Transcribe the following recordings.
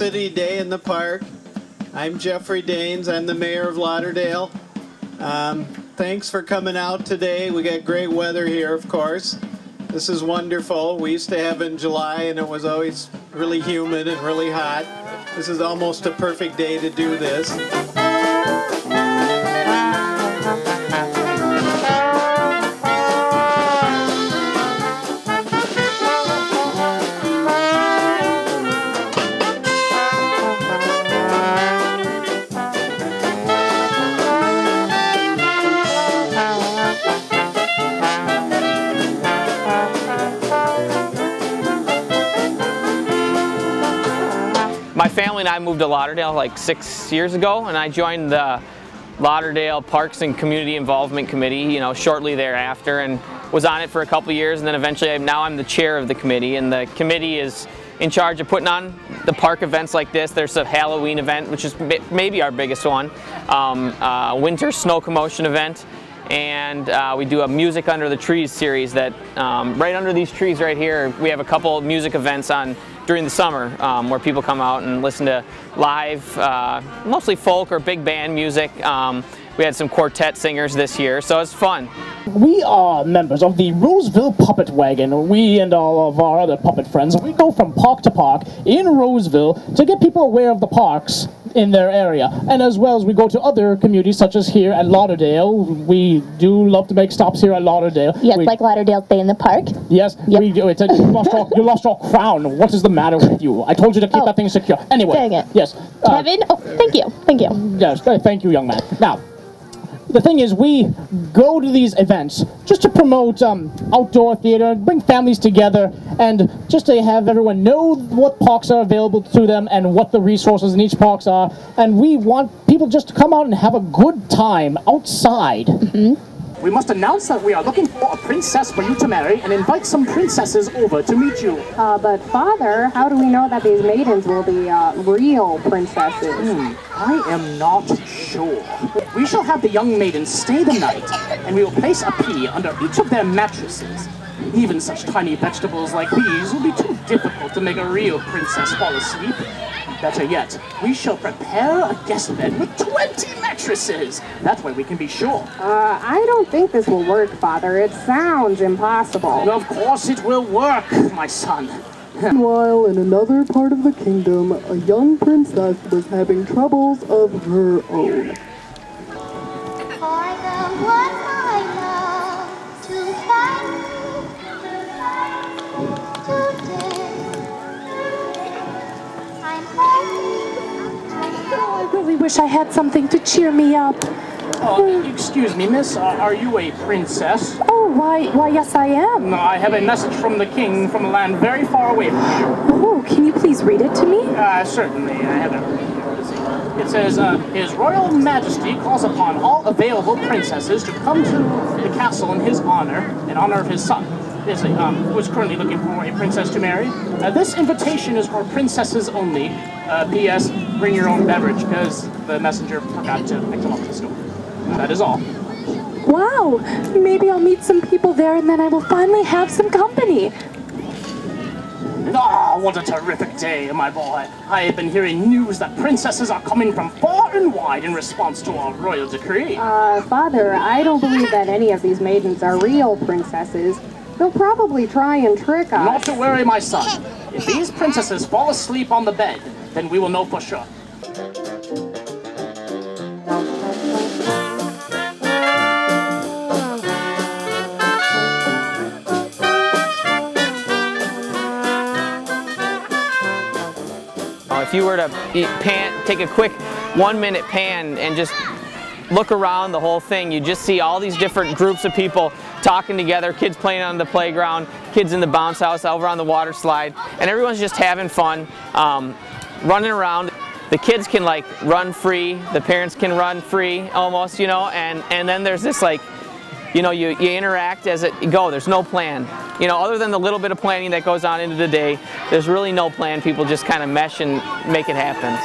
City Day in the Park. I'm Jeffrey Daines. I'm the mayor of Lauderdale. Thanks for coming out today. We got great weather here, of course. This is wonderful. We used to have in July and it was always really humid and really hot. This is almost a perfect day to do this. My family and I moved to Lauderdale like 6 years ago, and I joined the Lauderdale Parks and Community Involvement Committee, shortly thereafter, and was on it for a couple years, and then eventually now I'm the chair of the committee, and the committee is in charge of putting on the park events like this. There's a Halloween event, which is maybe our biggest one, winter snow commotion event, and we do a Music Under the Trees series that right under these trees right here, we have a couple music events on during the summer where people come out and listen to live, mostly folk or big band music. We had some quartet singers this year, so it's fun. We are members of the Roseville Puppet Wagon. We and all of our other puppet friends, we go from park to park in Roseville to get people aware of the parks in their area. And as well as we go to other communities such as here at Lauderdale. We do love to make stops here at Lauderdale. Yes, like Lauderdale Day in the Park. Yes, yep. We do. You lost your crown. What is the matter with you? I told you to keep that thing secure. Anyway. Dang it. Yes. Kevin? Oh, thank you. Thank you. Yes, thank you, young man. Now, the thing is, we go to these events just to promote outdoor theater, bring families together, and just to have everyone know what parks are available to them and what the resources in each parks are. And we want people just to come out and have a good time outside. Mm-hmm. We must announce that we are looking for a princess for you to marry and invite some princesses over to meet you. But Father, how do we know that these maidens will be real princesses? I am not sure. We shall have the young maidens stay the night, and we will place a pea under each of their mattresses. Even such tiny vegetables like these will be too difficult to make a real princess fall asleep. Better yet, we shall prepare a guest bed with 20 mattresses. That way we can be sure. I don't think this will work, Father. It sounds impossible. Of course it will work, my son. Meanwhile, in another part of the kingdom, a young princess was having troubles of her own. I really wish I had something to cheer me up. Oh, excuse me, miss. Are you a princess? Oh, why, yes, I am. No, I have a message from the king from a land very far away from here. Oh, can you please read it to me? Certainly. I have it. It says, His Royal Majesty calls upon all available princesses to come to the castle in honor of his son. Who is currently looking for a princess to marry. This invitation is for princesses only. P.S. Bring your own beverage, because the messenger forgot to pick them up at the store. That is all. Wow! Maybe I'll meet some people there and then I will finally have some company. Oh, what a terrific day, my boy. I have been hearing news that princesses are coming from far and wide in response to our royal decree. Father, I don't believe that any of these maidens are real princesses. They'll probably try and trick us. Not to worry, my son. If these princesses fall asleep on the bed, then we will know for sure. If you were to take a quick 1-minute pan and just look around the whole thing, you just see all these different groups of people talking together, kids playing on the playground, kids in the bounce house, over on the water slide, and everyone's just having fun, running around. The kids can like run free, the parents can run free almost, and then there's this like, you interact as it go. There's no plan. Other than the little bit of planning that goes on into the day, there's really no plan. People just kind of mesh and make it happen.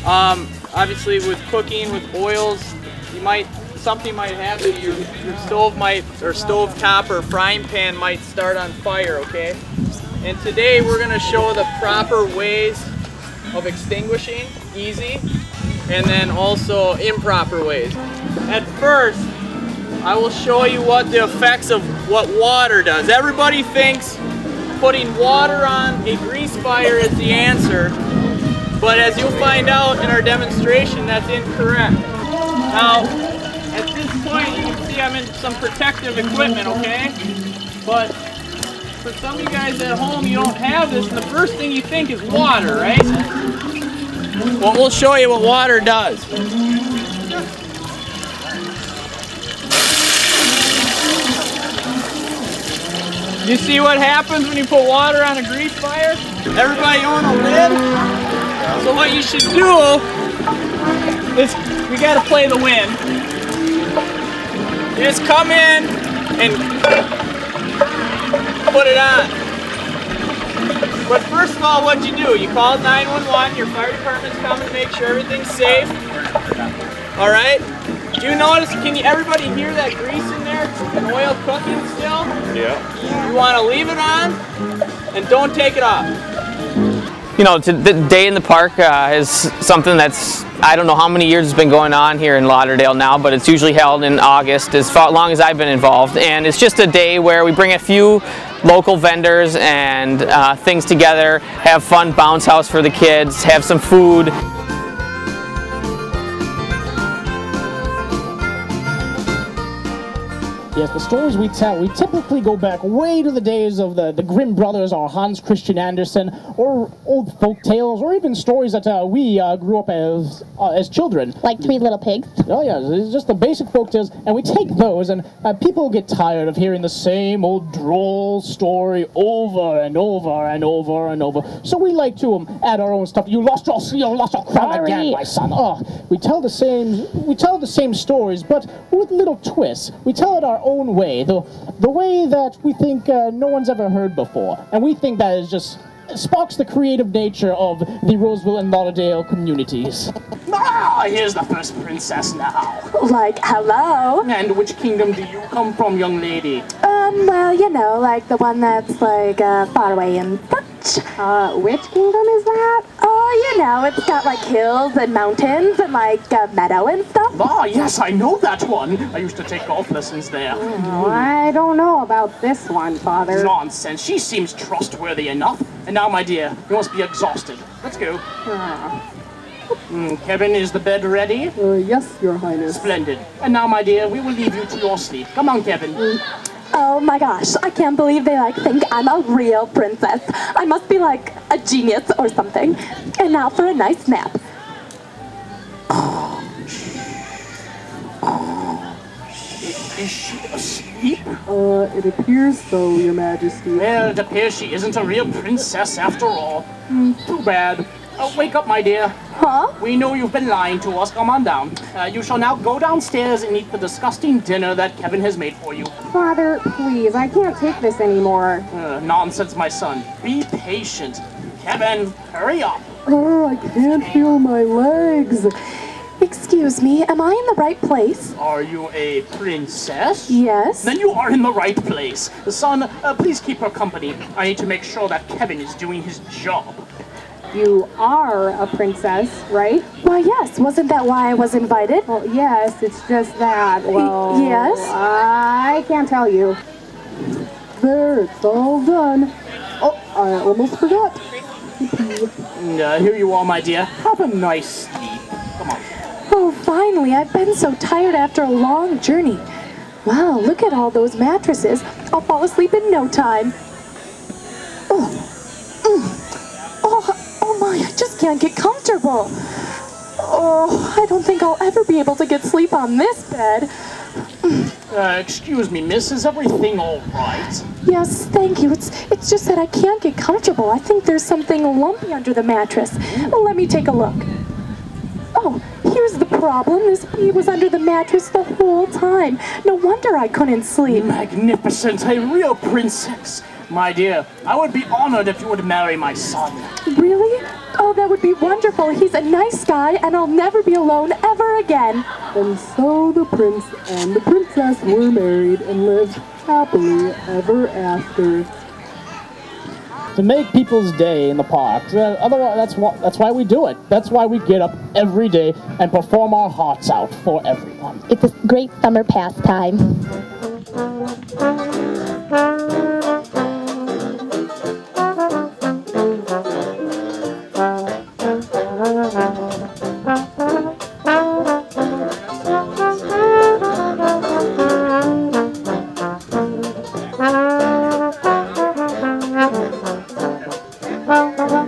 Obviously with cooking, with oils, something might happen. Your stove stovetop or frying pan might start on fire, okay? And today we're gonna show the proper ways of extinguishing, easy, and then also improper ways. At first, I will show you what the effects of what water does. Everybody thinks putting water on a grease fire is the answer, but as you'll find out in our demonstration, that's incorrect. Now, at this point, you can see I'm in some protective equipment, okay? But for some of you guys at home, you don't have this, and the first thing you think is water, right? Well, we'll show you what water does. You see what happens when you put water on a grease fire? Everybody own a lid? So what you should do is, we gotta play the wind. You just come in and put it on. But first of all, what'd you do? You called 911, your fire department's coming to make sure everything's safe. All right? Do you notice, everybody hear that grease in there and oil cooking still? Yeah. You want to leave it on and don't take it off. You know, the day in the park is something that's, I don't know how many years it's been going on here in Lauderdale now, but it's usually held in August as long as I've been involved. And it's just a day where we bring a few local vendors and things together, have fun, bounce house for the kids, have some food. Yes, the stories we tell, we typically go back way to the days of the Grimm brothers or Hans Christian Andersen, or old folk tales, or even stories that we grew up as children. Like Three Little Pigs? Oh yeah, it's just the basic folk tales, and we take those, and people get tired of hearing the same old droll story over and over and over and over. So we like to add our own stuff. You lost your crown again, my son. Oh, we tell the same stories, but with little twists. We tell it our own way, the way that we think no one's ever heard before, and we think that is just sparks the creative nature of the Roseville and Lauderdale communities. Ah, here's the first princess now. Like, hello? And which kingdom do you come from, young lady? Well, you know, like the one that's like far away and such. Which kingdom is that? Oh, you know, it's got like hills and mountains and like a meadow and stuff. Ah, yes, I know that one. I used to take golf lessons there. Oh, I don't know about this one, Father. Nonsense. She seems trustworthy enough. And now, my dear, you must be exhausted. Let's go. Kevin, is the bed ready? Yes, Your Highness. Splendid. And now, my dear, we will leave you to your sleep. Come on, Kevin. Oh my gosh, I can't believe they think I'm a real princess. I must be like a genius or something. And now for a nice nap. Is she asleep? It appears so, Your Majesty. Well, it appears she isn't a real princess after all. Too bad. Wake up, my dear. Huh? We know you've been lying to us. Come on down. You shall now go downstairs and eat the disgusting dinner that Kevin has made for you. Father, please, I can't take this anymore. Nonsense, my son. Be patient. Kevin, hurry up. Oh, I can't feel my legs. Excuse me, am I in the right place? Are you a princess? Yes. Then you are in the right place. Son, please keep her company. I need to make sure that Kevin is doing his job. You are a princess, right? Why, yes. Wasn't that why I was invited? Well, yes, it's just that. Well, yes? I can't tell you. There, it's all done. Oh, I almost forgot. Here you are, my dear. Have a nice sleep. Come on. Oh, finally. I've been so tired after a long journey. Wow, look at all those mattresses. I'll fall asleep in no time. Oh my, I just can't get comfortable. Oh, I don't think I'll ever be able to get sleep on this bed. Excuse me, miss, is everything all right? Yes, thank you. It's just that I can't get comfortable. I think there's something lumpy under the mattress. Well, let me take a look. Oh, here's the problem. This bee was under the mattress the whole time. No wonder I couldn't sleep. Magnificent, a real princess. My dear, I would be honored if you would marry my son. Really? Oh, Oh, that would be wonderful. He's a nice guy, and I'll never be alone ever again. And so the prince and the princess were married and lived happily ever after. To make people's day in the park. Otherwise, that's why we do it. That's why we get up every day and perform our hearts out for everyone. It's a great summer pastime. Thank you.